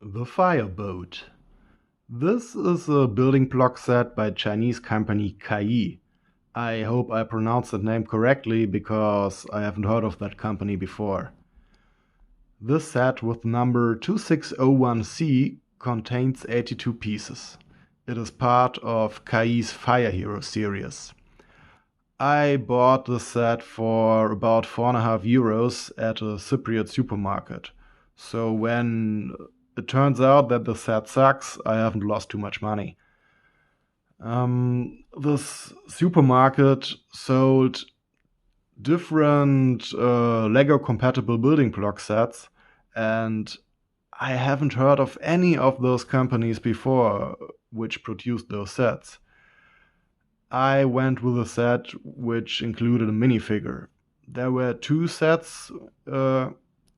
The Fireboat. This is a building block set by Chinese company CAYi. I hope I pronounced that name correctly because I haven't heard of that company before. This set with number 2601C contains 82 pieces. It is part of CAYi's Fire Hero series. I bought this set for about 4.5 euros at a Cypriot supermarket. So when it turns out that the set sucks, I haven't lost too much money. This supermarket sold different Lego compatible building block sets, and I haven't heard of any of those companies before which produced those sets. I went with a set which included a minifigure. There were two sets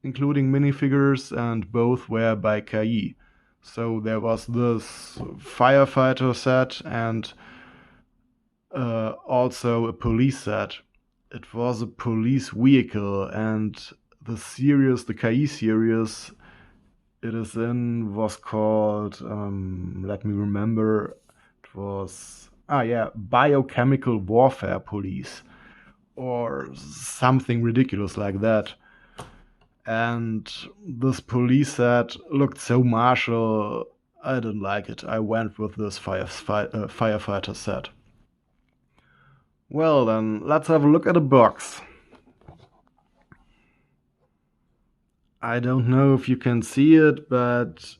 including minifigures, and both were by CAYi. So there was this firefighter set and also a police set. It was a police vehicle, and the CAYi series it is in was called, let me remember, it was, Biochemical Warfare Police, or something ridiculous like that. And this police set looked so martial, I didn't like it. I went with this firefighter set. Well, then, let's have a look at the box. I don't know if you can see it, but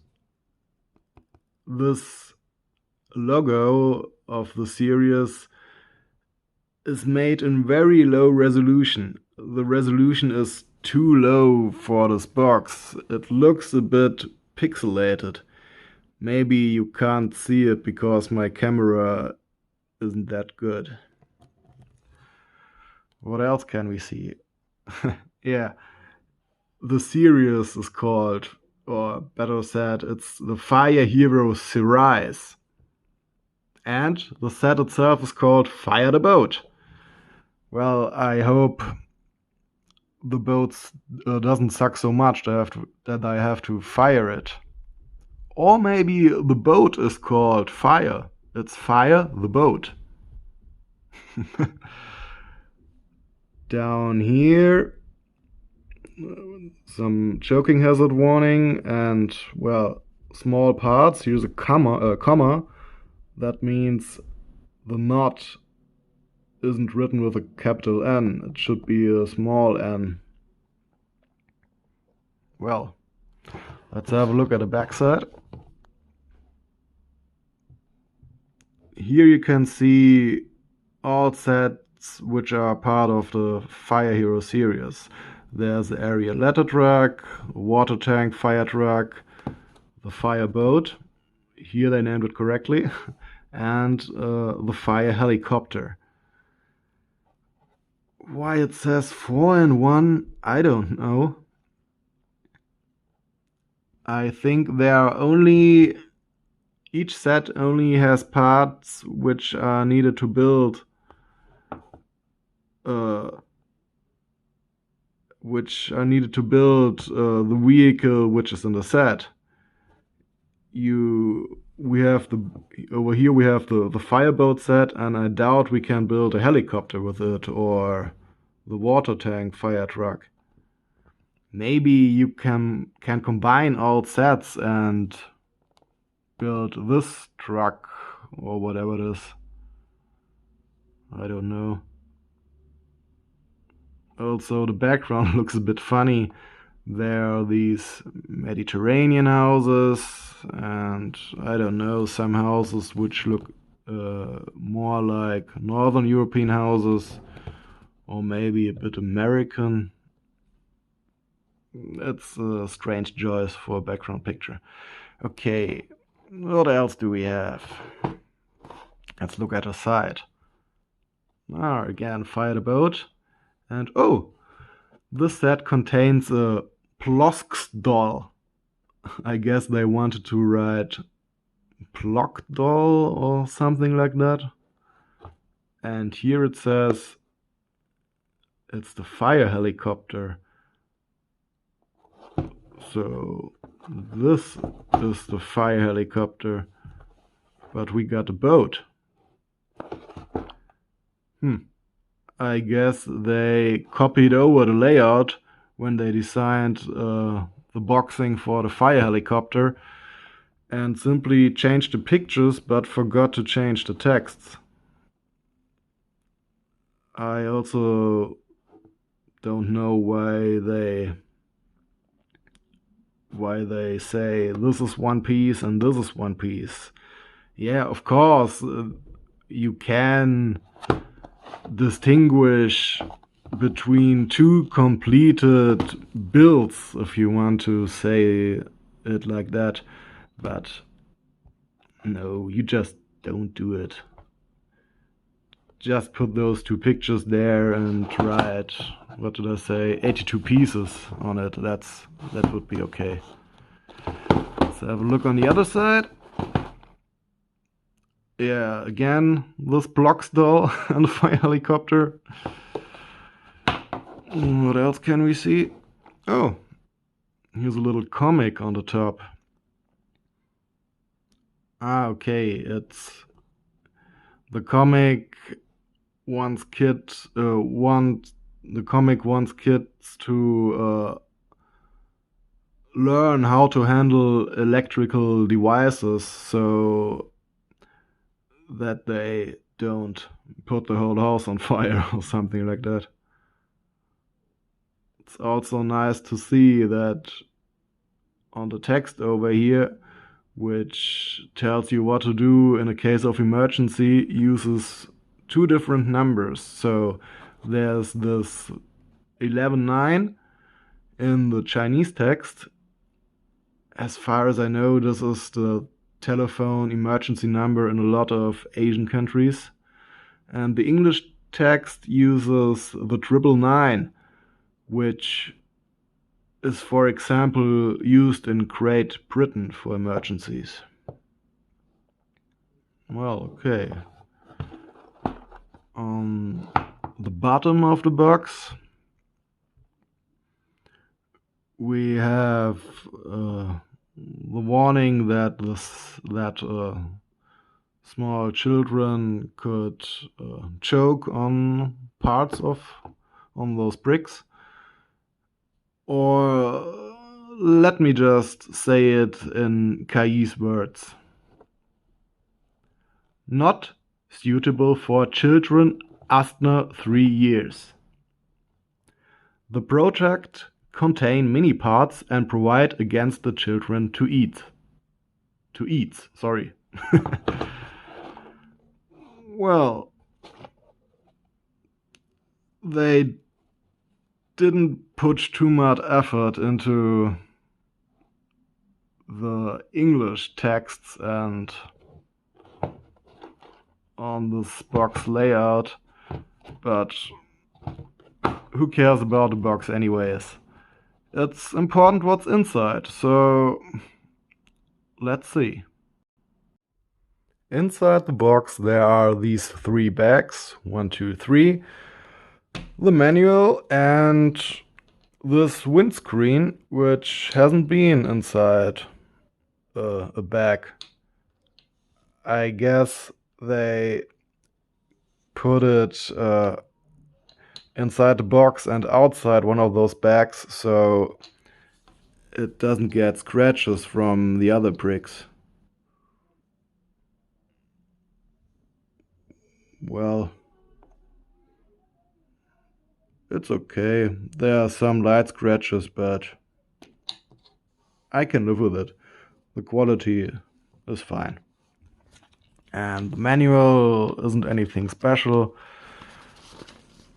this logo of the series is made in very low resolution. The resolution is too low for this box. It looks a bit pixelated. Maybe you can't see it because my camera isn't that good. What else can we see? Yeah, the series is called, or better said, it's the Fire Hero series. And the set itself is called Fire the Boat. Well, I hope the boat doesn't suck so much that I have to fire it. Or maybe the boat is called Fire. It's Fire the Boat. Down here, some choking hazard warning and, well, small parts. Here's a comma. That means the knot isn't written with a capital N. It should be a small n. Well, let's have a look at the backside. Here you can see all sets which are part of the Fire Hero series. There's the area ladder truck, water tank fire truck, the fire boat, here they named it correctly, and the fire helicopter. Why it says 4 in 1, I don't know. I think each set only has parts which are needed to build the vehicle which is in the set. Over here we have the fireboat set, and I doubt we can build a helicopter with it or the water tank fire truck. Maybe you can combine all sets and build this truck or whatever it is. I don't know. Also, the background looks a bit funny. There are these Mediterranean houses, and I don't know, some houses which look more like Northern European houses, or maybe a bit American. It's a strange choice for a background picture. Okay, what else do we have? Let's look at the side. Again, fire the boat. And this set contains a Plosks doll. I guess they wanted to write Plock doll or something like that. And here it says it's the fire helicopter. So This is the fire helicopter, but we got a boat. I guess they copied over the layout when they designed the boxing for the fire helicopter and simply changed the pictures but forgot to change the texts. I also don't know why they say this is one piece and this is one piece. Yeah, of course, you can distinguish between two completed builds, if you want to say it like that, but no, you just don't do it. Just put those two pictures there and write, what did I say, 82 pieces on it. That would be okay. Let's have a look on the other side. Yeah, again, this blocks doll and the fire helicopter. What else can we see? Oh, here's a little comic on the top. Ah, okay, it's the comic wants kids to learn how to handle electrical devices so that they don't put the whole house on fire or something like that. It's also nice to see that on the text over here, which tells you what to do in a case of emergency, uses two different numbers. So there's this 11.9 in the Chinese text. As far as I know, this is the telephone emergency number in a lot of Asian countries. And the English text uses the 999, which is, for example, used in Great Britain for emergencies. Well, okay. On the bottom of the box, we have the warning that small children could choke on those bricks. Or let me just say it in CAYi's words. Not suitable for children under 3 years. The project contain many parts and provide against the children to eat. Sorry. Well, they didn't put too much effort into the English texts and on this box layout, but who cares about the box anyways? It's important what's inside, so let's see. Inside the box there are these 3 bags, 1, 2, 3, the manual and this windscreen, which hasn't been inside a bag. I guess they put it inside the box and outside one of those bags so it doesn't get scratches from the other bricks. Well, it's okay. There are some light scratches, but I can live with it. The quality is fine. And the manual isn't anything special.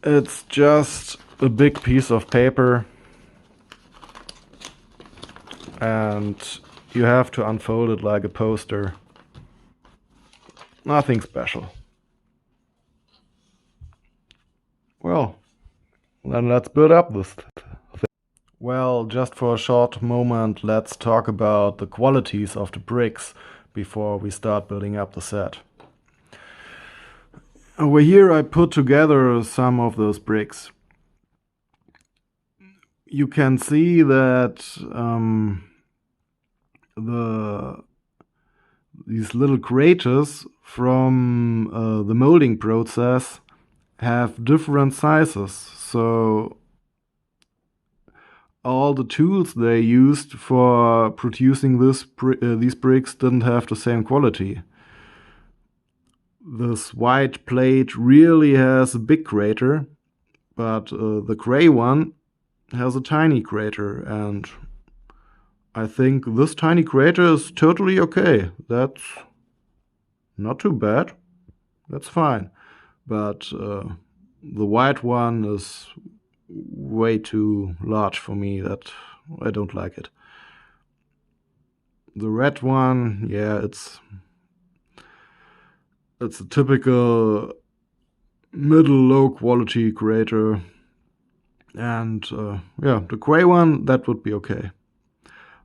It's just a big piece of paper and you have to unfold it like a poster. Nothing special. Well, then let's build up this thing. Well, just for a short moment, let's talk about the qualities of the bricks before we start building up the set. Over here I put together some of those bricks. You can see that the these little craters from the molding process have different sizes, so all the tools they used for producing these bricks didn't have the same quality. This white plate really has a big crater, but the gray one has a tiny crater, and I think this tiny crater is totally okay. That's not too bad. That's fine. But the white one is way too large for me. That I don't like it. The red one, yeah, it's a typical middle low quality crater. And yeah, the gray one, that would be okay.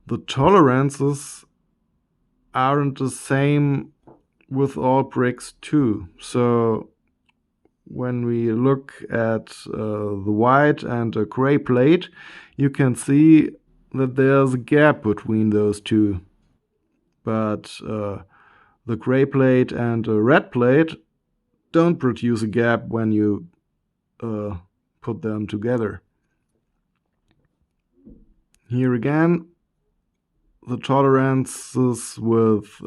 The tolerances aren't the same with all bricks too. So when we look at the white and a gray plate, you can see that there's a gap between those two. But the gray plate and a red plate don't produce a gap when you put them together. Here again, the tolerances with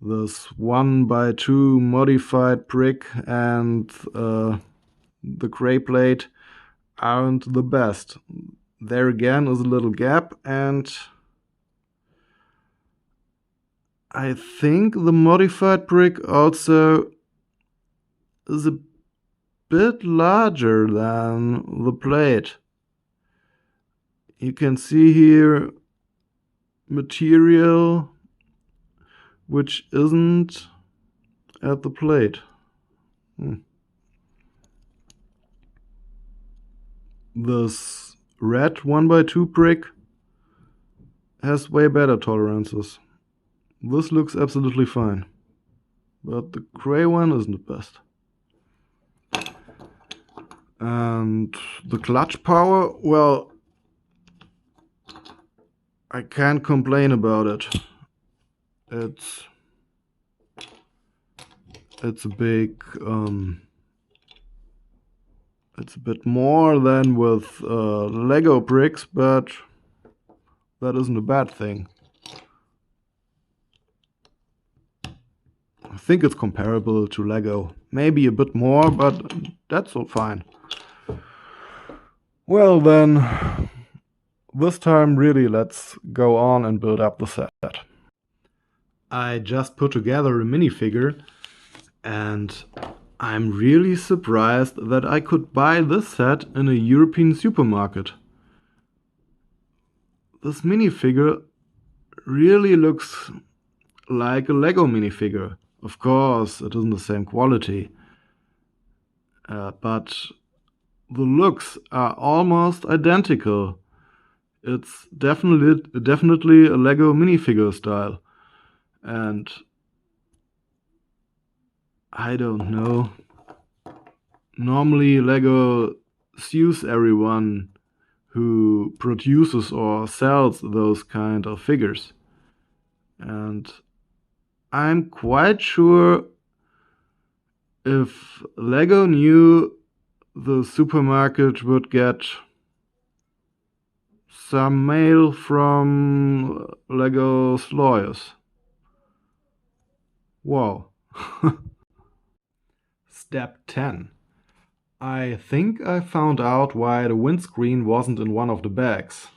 this 1x2 modified brick and the gray plate aren't the best. There again is a little gap, and I think the modified brick also is a bit larger than the plate. You can see here material which isn't at the plate. This red 1x2 brick has way better tolerances. This looks absolutely fine, but the gray one isn't the best. And the clutch power, well, I can't complain about it. It's a big it's a bit more than with Lego bricks, but that isn't a bad thing. I think it's comparable to Lego. Maybe a bit more, but that's all fine. Well then, this time really let's go on and build up the set. I just put together a minifigure, and I'm really surprised that I could buy this set in a European supermarket. This minifigure really looks like a Lego minifigure. Of course, it isn't the same quality, but the looks are almost identical. It's definitely a Lego minifigure style. And I don't know. Normally Lego sues everyone who produces or sells those kind of figures. And I'm quite sure if Lego knew the supermarket would get some mail from Lego's lawyers. Wow. Step 10. I think I found out why the windscreen wasn't in one of the bags.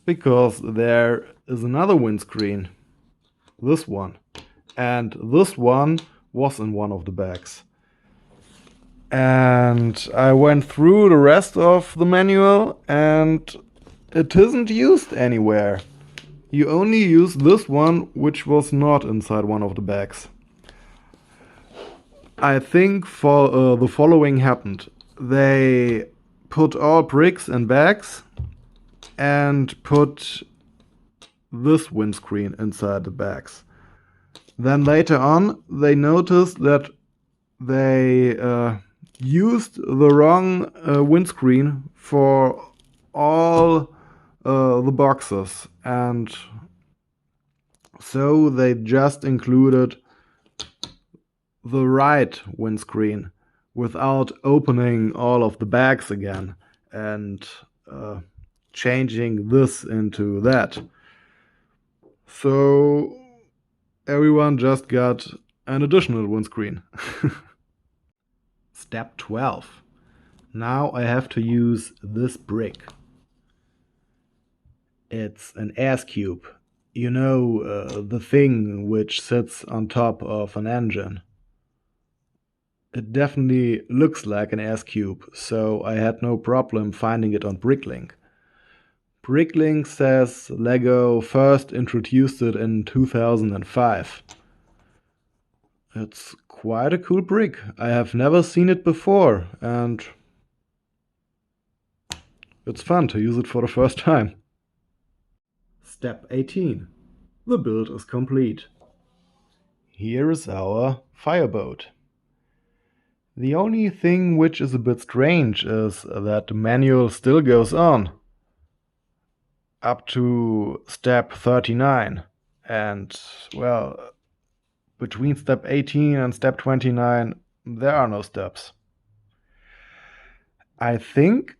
Because there is another windscreen. This one. And this one was in one of the bags. And I went through the rest of the manual and it isn't used anywhere. You only use this one, which was not inside one of the bags. I think the following happened. They put all bricks in bags and put this windscreen inside the bags. Then later on, they noticed that they used the wrong windscreen for all the boxes, and so they just included the right windscreen without opening all of the bags again and changing this into that. So everyone just got an additional windscreen. Step 12. Now I have to use this brick. It's an ass cube. You know, the thing which sits on top of an engine. It definitely looks like an ass cube, so I had no problem finding it on Bricklink. Bricklink says LEGO first introduced it in 2005. It's quite a cool brick. I have never seen it before, and it's fun to use it for the first time. Step 18. The build is complete. Here is our fireboat. The only thing which is a bit strange is that the manual still goes on up to step 39, and well, between step 18 and step 29 there are no steps. I think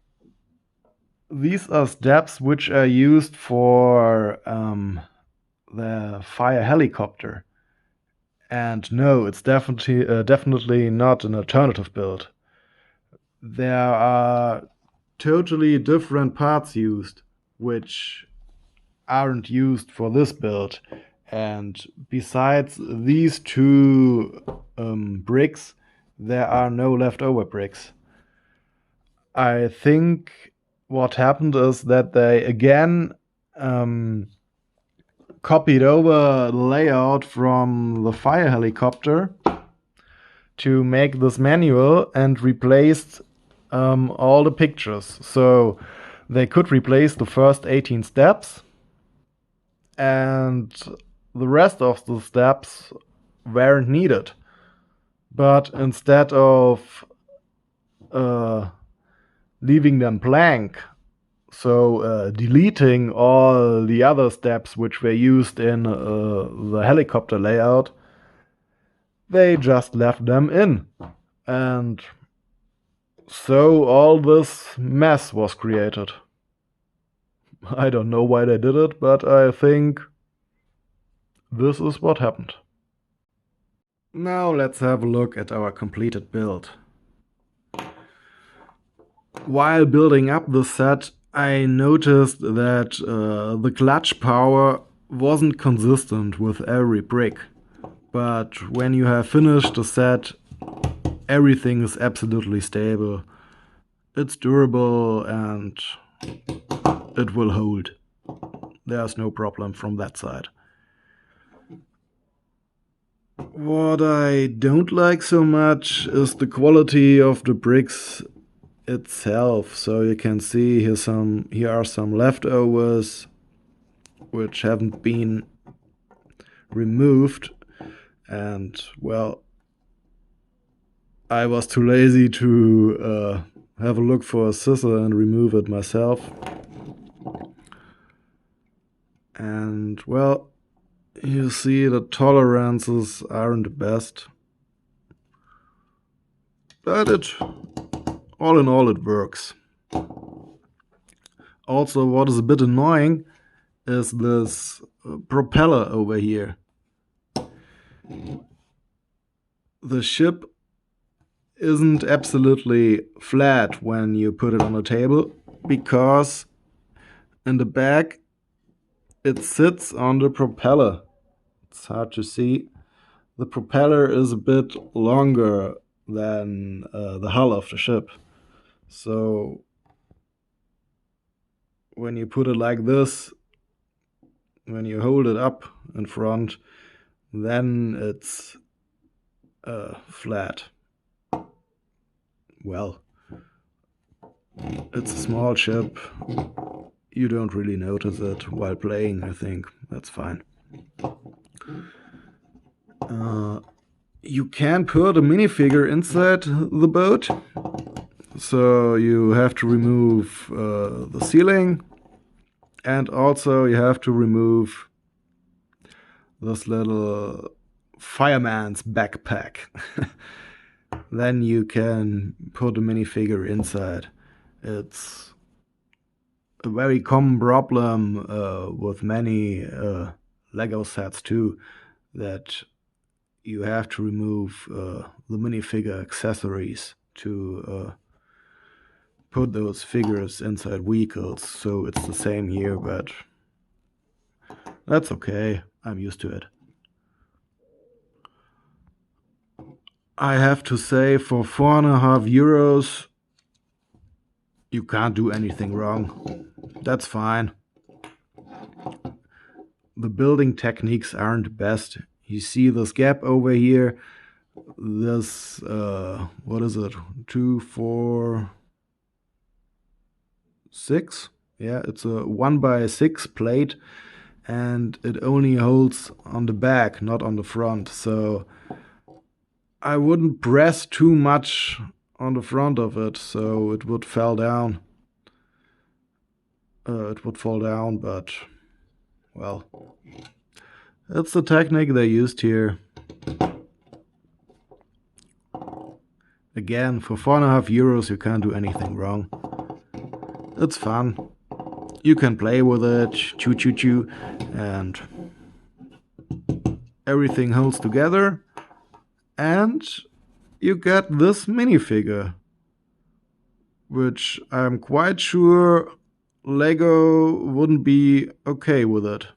these are steps which are used for the fire helicopter. And no, it's definitely not an alternative build. There are totally different parts used, which aren't used for this build. And besides these two bricks, there are no leftover bricks. I think what happened is that they again copied over the layout from the fire helicopter to make this manual and replaced all the pictures. So they could replace the first 18 steps, and the rest of the steps weren't needed. But instead of leaving them blank, so deleting all the other steps which were used in the helicopter layout, they just left them in. And so all this mess was created. I don't know why they did it, but I think this is what happened. Now let's have a look at our completed build. While building up the set, I noticed that the clutch power wasn't consistent with every brick. But when you have finished the set, everything is absolutely stable. It's durable and it will hold. There's no problem from that side. What I don't like so much is the quality of the bricks itself. So you can see here are some leftovers which haven't been removed, and well, I was too lazy to have a look for a scissor and remove it myself. And well, you see the tolerances aren't the best, but all in all, it works. Also, what is a bit annoying is this propeller over here. The ship isn't absolutely flat when you put it on a table, because in the back it sits on the propeller. It's hard to see. The propeller is a bit longer than the hull of the ship. So when you put it like this, when you hold it up in front, then it's flat. Well, it's a small ship. You don't really notice it while playing, I think. That's fine. You can put a minifigure inside the boat. So you have to remove the ceiling And also you have to remove this little fireman's backpack. Then you can put a minifigure inside. It's a very common problem with many Lego sets too, that you have to remove the minifigure accessories to put those figures inside vehicles. So it's the same here, but that's okay. I'm used to it. I have to say, for €4.50, you can't do anything wrong. That's fine. The building techniques aren't best. You see this gap over here? This, what is it? 2, 4, 6? Yeah, it's a 1x6 plate, and it only holds on the back, not on the front. So I wouldn't press too much on the front of it, so it would fall down. But well, it's the technique they used here. Again, for €4.50 you can't do anything wrong. It's fun. You can play with it, choo choo choo, and everything holds together. And you get this minifigure, which I'm quite sure Lego wouldn't be okay with it.